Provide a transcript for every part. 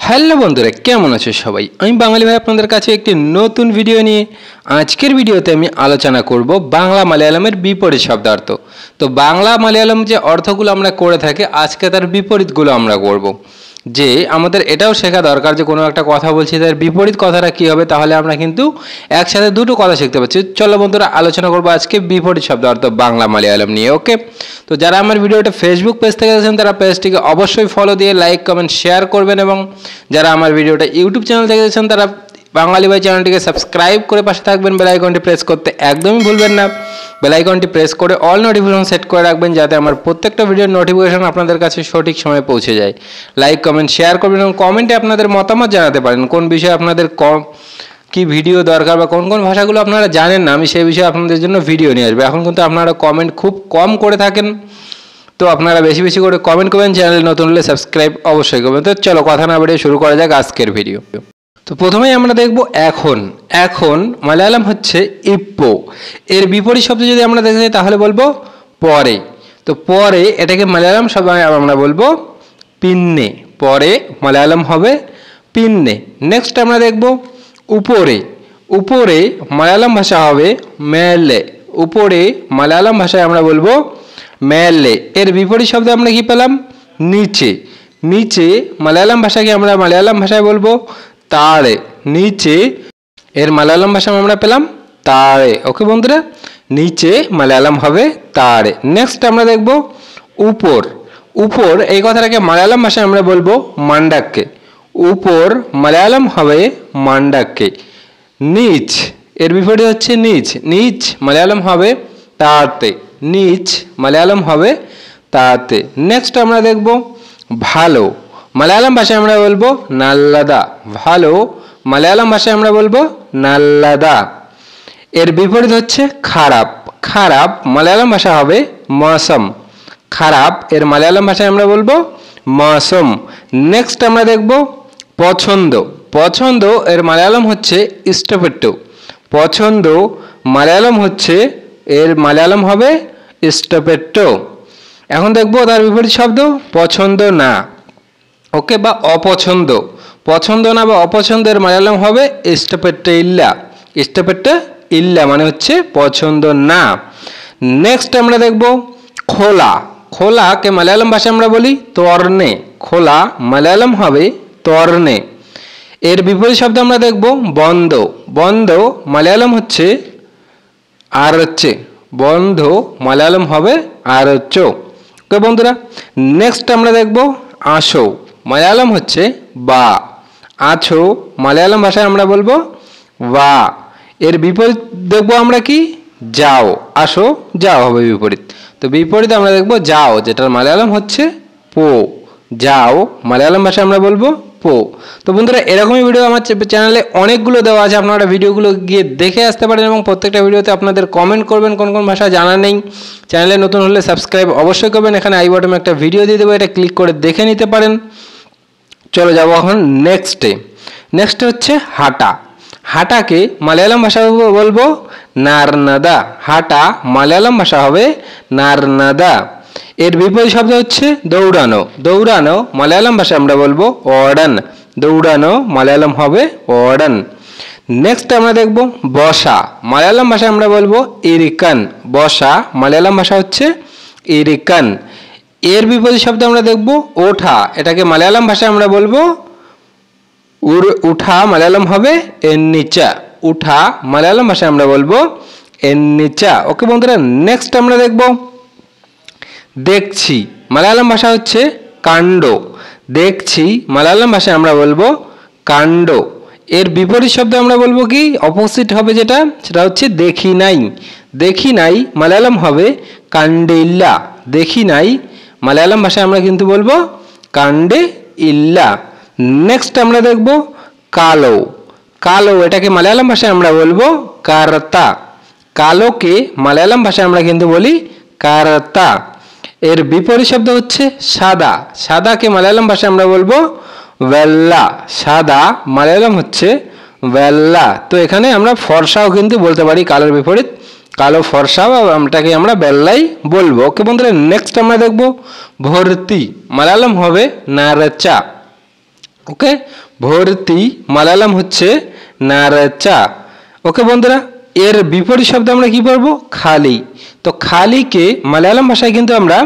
Hello বন্ধুরা, কেমন আছো সবাই? আমি বাঙালি ভাই আপনাদের কাছে একটি নতুন ভিডিও নিয়ে আজকের ভিডিওতে আমি আলোচনা করব বাংলা মালয়ালমের বিপরীত শব্দার্থ। তো বাংলা মালয়ালম যে অর্থগুলো আমরা করে থাকি, আজকে তার বিপরীতগুলো আমরা করব। যে আমাদের এটাও শেখা দরকার যে কোনো একটা কথা বলছি তার বিপরীত কথাটা কী হবে, তাহলে আমরা কিন্তু একসাথে দুটো কথা শিখতে পারছি। চলো বন্ধুরা, আলোচনা করবো আজকে বিপরীত শব্দার্থ বাংলা মালয়ালম নিয়ে। ওকে, তো যারা আমার ভিডিওটা ফেসবুক পেজ থেকে দেখছেন তারা পেজটিকে অবশ্যই ফলো দিয়ে লাইক কমেন্ট শেয়ার করবেন, এবং যারা আমার ভিডিওটা ইউটিউব চ্যানেল থেকে দেখছেন তারা বাঙালি ভাই চ্যানেলটিকে সাবস্ক্রাইব করে পাশে থাকবেন। বেল আইকনটি প্রেস করতে একদমই ভুলবেন না। বেল আইকনটি প্রেস করে অল নোটিফিকেশন সেট করে রাখবেন, যাতে আমার প্রত্যেকটা ভিডিওর নোটিফিকেশন আপনাদের কাছে সঠিক সময়ে পৌঁছে যায়। লাইক কমেন্ট শেয়ার করবেন এবং কমেন্টে আপনাদের মতামত জানাতে পারেন, কোন বিষয়ে আপনাদের কি ভিডিও দরকার বা কোন কোন ভাষাগুলো আপনারা জানেন না, আমি সেই বিষয়ে আপনাদের জন্য ভিডিও নিয়ে আসবো। এখন কিন্তু আপনারা কমেন্ট খুব কম করে থাকেন, তো আপনারা বেশি বেশি করে কমেন্ট করবেন। চ্যানেল নতুন হলে সাবস্ক্রাইব অবশ্যই করবেন। তো চলো কথা না বাড়িয়ে শুরু করা যাক আজকের ভিডিও। তো প্রথমেই আমরা দেখব এখন। এখন মালয়ালম হচ্ছে ইপ্পো। এর বিপরীত শব্দ যদি আমরা দেখতে যাই তাহলে বলবো পরে। তো পরে এটাকে মালয়ালম শব্দ আমরা বলবো পিন্নে। পরে মালয়ালম হবে পিন্নে। নেক্সট আমরা দেখব উপরে। উপরে মালয়ালম ভাষা হবে মেলে। উপরে মালয়ালম ভাষায় আমরা বলবো মেলে। এর বিপরীত শব্দ আমরা কি পেলাম? নিচে। নিচে মালয়ালম ভাষাকে আমরা মালয়ালম ভাষায় বলবো তাড়ে। নিচে এর মালয়ালম ভাষা আমরা পেলাম তাড়ে। ওকে বন্ধুরা, নিচে মালয়ালম হবে তাড়ে। নেক্সট আমরা দেখব উপর। উপর এই কথাটাকে মালয়ালম ভাষায় আমরা বলবো মান্ডাক্কে। উপর মালয়ালম হবে মান্ডাক্কে। নিচ এর বিপরীত হচ্ছে নিচ। নিচ মালয়ালম হবে তাতে। নিচ মালয়ালম হবে তাতে। নেক্সট আমরা দেখব ভালো। মালয়ালম ভাষায় আমরা বলবো নাল্লাদা। ভালো মালয়ালম ভাষায় আমরা বলবো নাল্লাদা। এর বিপরীত হচ্ছে খারাপ। খারাপ মালয়ালম ভাষা হবে মৌসম। খারাপ এর মালয়ালম ভাষায় আমরা বলবো মৌসম। নেক্সট আমরা দেখব পছন্দ। পছন্দ এর মালয়ালম হচ্ছে ইষ্টপেট্টো। পছন্দ মালয়ালম হচ্ছে এর মালয়ালম হবে ইষ্টপেট্টো। এখন দেখব তার বিপরীত শব্দ পছন্দ না। ওকে, বা অপছন্দ। পছন্দ না বা অপছন্দের মালয়ালম হবে ইষ্টপেট্টো ইল্লা। ইষ্টপেট্টো ইল্লা মানে হচ্ছে পছন্দ না। নেক্সট আমরা দেখব খোলা। খোলাকে মালয়ালম ভাষায় আমরা বলি তর্নে। খোলা মালয়ালম হবে তর্নে। এর বিপরীত শব্দ আমরা দেখব বন্ধ। বন্ধ মালয়ালম হচ্ছে আর হচ্ছে। বন্ধ মালয়ালম হবে আর হচ্ছে। ওকে বন্ধুরা, নেক্সট আমরা দেখব আসো। মালয়ালম হচ্ছে বা। আছো মালয়ালম ভাষায় আমরা বলবো বা। এর বিপরীত দেখবো আমরা কি? যাও। আসো যাও হবে বিপরীত। তো বিপরীত আমরা দেখবো যাও, যেটার মালয়ালম হচ্ছে পো। যাও মালয়ালম ভাষায় আমরা বলবো পো। তো বন্ধুরা, এরকমই ভিডিও আমার চ্যানেলে অনেকগুলো দেওয়া আছে, আপনারা ভিডিওগুলো গিয়ে দেখে আসতে পারেন এবং প্রত্যেকটা ভিডিওতে আপনাদের কমেন্ট করবেন কোন কোন ভাষা জানা নেই। চ্যানেলে নতুন হলে সাবস্ক্রাইব অবশ্যই করবেন। এখানে আই বটমে একটা ভিডিও দিয়ে দেবো, এটা ক্লিক করে দেখে নিতে পারেন। চলো যাবো এখন নেক্সটে। নেক্সট হচ্ছে হাঁটা। হাঁটাকে মালয়ালম ভাষা বলবো নারনাদা। হাঁটা মালয়ালম ভাষা হবে নারনাদা। এর বিপরীত শব্দ হচ্ছে দৌড়ানো। দৌড়ানো মালয়ালম ভাষায় আমরা বলবো ওয়াডান। দৌড়ানো মালয়ালম হবে ওয়াডান। নেক্সট আমরা দেখব বসা। মালয়ালম ভাষায় আমরা বলবো ইরিকান। বসা মালয়ালম ভাষা হচ্ছে ইরিকান। এর বিপরীত শব্দ আমরা দেখব ওঠা। এটাকে মালয়ালম ভাষায় আমরা বলবো উঠা। মালয়ালম হবে এন্নিচা। উঠা মালয়ালম ভাষায় আমরা বলবো এন্নিচা। ওকে বন্ধুরা, নেক্সট আমরা দেখব দেখছি। মালয়ালম ভাষা হচ্ছে কাণ্ড। দেখছি মালয়ালম ভাষায় আমরা বলবো কাণ্ড। এর বিপরীত শব্দ আমরা বলবো কি? অপোজিট হবে যেটা, সেটা হচ্ছে দেখি নাই। দেখি নাই মালয়ালম হবে কাণ্ডে ইল্লা। দেখি নাই মালয়ালম ভাষায় আমরা কিন্তু বলবো কাণ্ডে ইল্লা। নেক্সট আমরা দেখব কালো। কালো এটাকে মালয়ালম ভাষায় আমরা বলবো কারতা। কালোকে মালয়ালম ভাষায় আমরা কিন্তু বলি কারতা। এর বিপরীত শব্দ হচ্ছে সাদা। সাদাকে মালয়ালম ভাষায় আমরা বলবো বেল্লা। সাদা মালয়ালম হচ্ছে বেল্লা। তো এখানে আমরা ফর্সাও কিন্তু বলতে পারি কালোর বিপরীত। কালো ফর্সাও আমটাকে আমরা বেল্লাই বলবো। ওকে বন্ধুরা, নেক্সট আমরা দেখব ভর্তি। মালয়ালম হবে নারচা। ওকে, ভর্তি মালায়ালাম হচ্ছে নারচা। ওকে বন্ধুরা, এর বিপরীত শব্দ আমরা কি পড়বো? খালি। তো খালিকে মালায়ালাম ভাষায় কিন্তু আমরা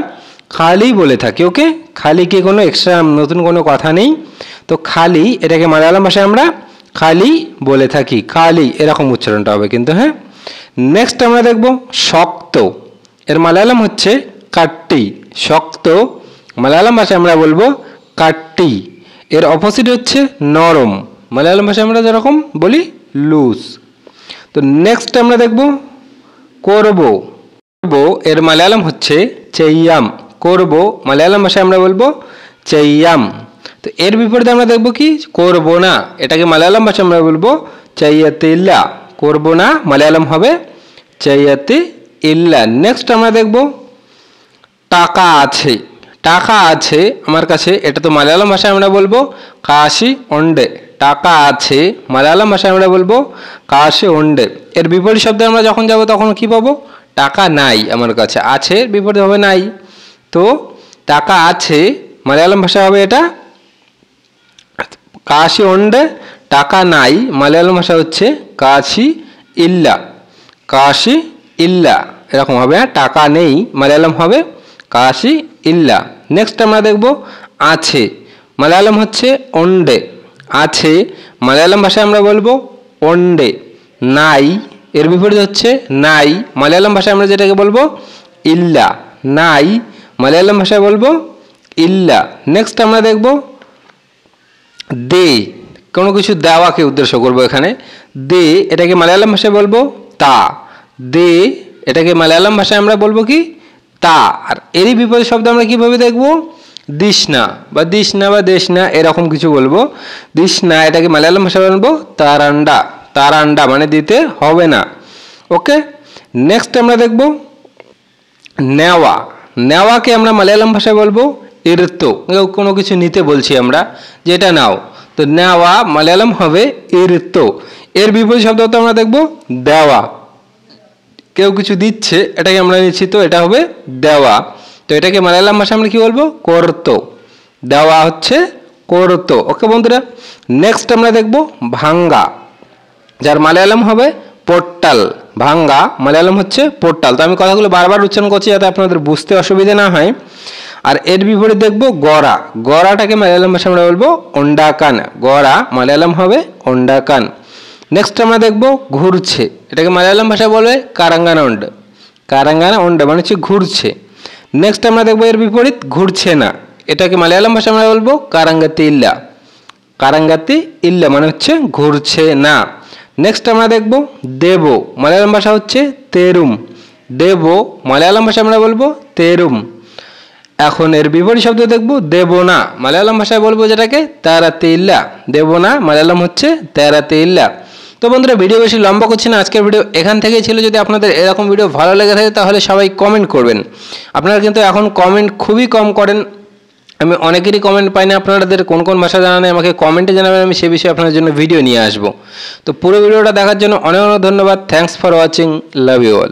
খালি বলে থাকি। ওকে, খালিকে কোনো এক্সট্রা নতুন কোনো কথা নেই। তো খালি এটাকে মালায়ালাম ভাষায় আমরা খালি বলে থাকি, খালি এরকম উচ্চারণটা হবে কিন্তু। হ্যাঁ, নেক্সট আমরা দেখব শক্ত। এর মালায়ালাম হচ্ছে কাট্টি। শক্ত মালায়ালাম ভাষায় আমরা বলবো কাট্টি। এর অপোজিট হচ্ছে নরম, মালায়ালাম ভাষায় আমরা যেরকম বলি লুজ। তো নেক্সট আমরা দেখব করব। করব এর মালায়ালাম হচ্ছে চেয়াম। করব মালায়ালাম ভাষায় আমরা বলবো চেয়াম। তো এর বিপরীতে আমরা দেখব কি? করব না। এটাকে মালায়ালাম ভাষায় আমরা বলবো চাইয়াতে ইল্লা। করব না মালায়ালাম হবে চাইয়াতে ইল্লা। নেক্সট আমরা দেখব টাকা আছে। টাকা আছে আমার কাছে, এটা তো মালায়ালাম ভাষায় আমরা বলবো কাশি অন্ডে। টাকা আছে মালায়ালাম ভাষায় আমরা বলবো কাশি অন্ডে। এর বিপরীত শব্দে আমরা যখন যাব তখন কি পাবো? টাকা নাই আমার কাছে। আছে বিপরীত হবে নাই। তো টাকা আছে মালায়ালাম ভাষায় হবে এটা কাশি অন্ডে। টাকা নাই মালায়ালাম ভাষা হচ্ছে কাশি ইল্লা। কাশি ইল্লা এরকম হবে। টাকা নেই মালায়ালাম হবে কাশি ইল্লা। নেক্সট আমরা দেখব আছে, মালায়ালাম হচ্ছে অন্ডে। আছে মালায়ালাম ভাষায় আমরা বলবো অন্ডে। নাই এর বিপরীত হচ্ছে নাই, মালায়ালাম ভাষায় আমরা যেটাকে বলবো ইল্লা। নাই মালায়ালাম ভাষায় বলবো ইল্লা। নেক্সট আমরা দেখব দে। কোনো কিছু দেওয়াকে উদ্দেশ্য করবো এখানে। দে এটাকে মালায়ালাম ভাষায় বলবো তা। দে এটাকে মালায়ালাম ভাষায় আমরা বলবো কি? তা। আর এরই বিপরীত শব্দ আমরা কিভাবে দেখবো? দিশনা বা দিশনা বা দেশনা এরকম কিছু বলবো। দিশনা এটাকে মালায়ালাম ভাষায় বলবো তারান্ডা। তারান্ডা মানে দিতে হবে না। ওকে, নেক্সট আমরা দেখব নেওয়া। নেওয়াকে আমরা মালায়ালাম ভাষায় বলবো ইরতো। কোনো কিছু নিতে বলছি আমরা, যেটা নাও। তো নেওয়া মালায়ালাম হবে ইরতো। এর বিপরীত শব্দ তো আমরা দেখব দেওয়া। কেউ কিছু দিচ্ছে, এটাকে আমরা নিচ্ছি, তো এটা হবে দেওয়া। তো এটাকে মালায়ালাম ভাষায় আমরা কি বলবো? করতো। দেওয়া হচ্ছে করতো। ওকে বন্ধুরা, নেক্সট আমরা দেখব ভাঙ্গা, যার মালায়ালাম হবে পোর্টাল। ভাঙ্গা মালায়ালাম হচ্ছে পোর্টাল। তো আমি কথাগুলো বারবার উচ্চারণ করছি যাতে আপনাদের বুঝতে অসুবিধা না হয়। আর এর বিপরীত দেখব গড়া। গড়াটাকে মালায়ালাম ভাষায় আমরা বলবো অন্ডাকান। গড়া মালায়ালাম হবে অন্ডাকান। নেক্সট আমরা দেখব ঘুরছে। এটাকে মালায়ালাম ভাষায় বলবে কারাঙ্গানা অন্ড। কারাঙ্গানা অন্ড মানে হচ্ছে ঘুরছে। নেক্সট আমরা দেখব এর বিপরীত ঘুরছে না। এটাকে মালায়ালাম ভাষায় আমরা বলবো কারাঙ্গাতি ইল্লা। কারাঙ্গাতি ইল্লা মানে হচ্ছে ঘুরছে না। নেক্সট আমরা দেখব দেব। মালায়ালাম ভাষা হচ্ছে তেরুম। দেব মালায়ালাম ভাষায় আমরা বলবো তেরুম। এখন এর বিপরীত শব্দ দেখব দেব না। মালায়ালাম ভাষায় বলবো যেটাকে তারাতে ইল্লা। দেব না মালায়ালাম হচ্ছে তারাতে ইল্লা। তো বন্ধুরা, ভিডিও বেশি লম্বা করছি না, আজকের ভিডিও এখান থেকেই ছিল। যদি আপনাদের এরকম ভিডিও ভালো লেগে থাকে তাহলে সবাই কমেন্ট করবেন। আপনারা কিন্তু এখন কমেন্ট খুবই কম করেন। আমি অনেকেরই কমেন্ট পাই না। আপনাদের কোন কোন ভাষা জানা নেই আমাকে কমেন্টে জানাবেন, আমি সে বিষয়ে আপনাদের জন্য ভিডিও নিয়ে আসবো। তো পুরো ভিডিওটা দেখার জন্য অনেক অনেক ধন্যবাদ। Thanks for watching. Love you all.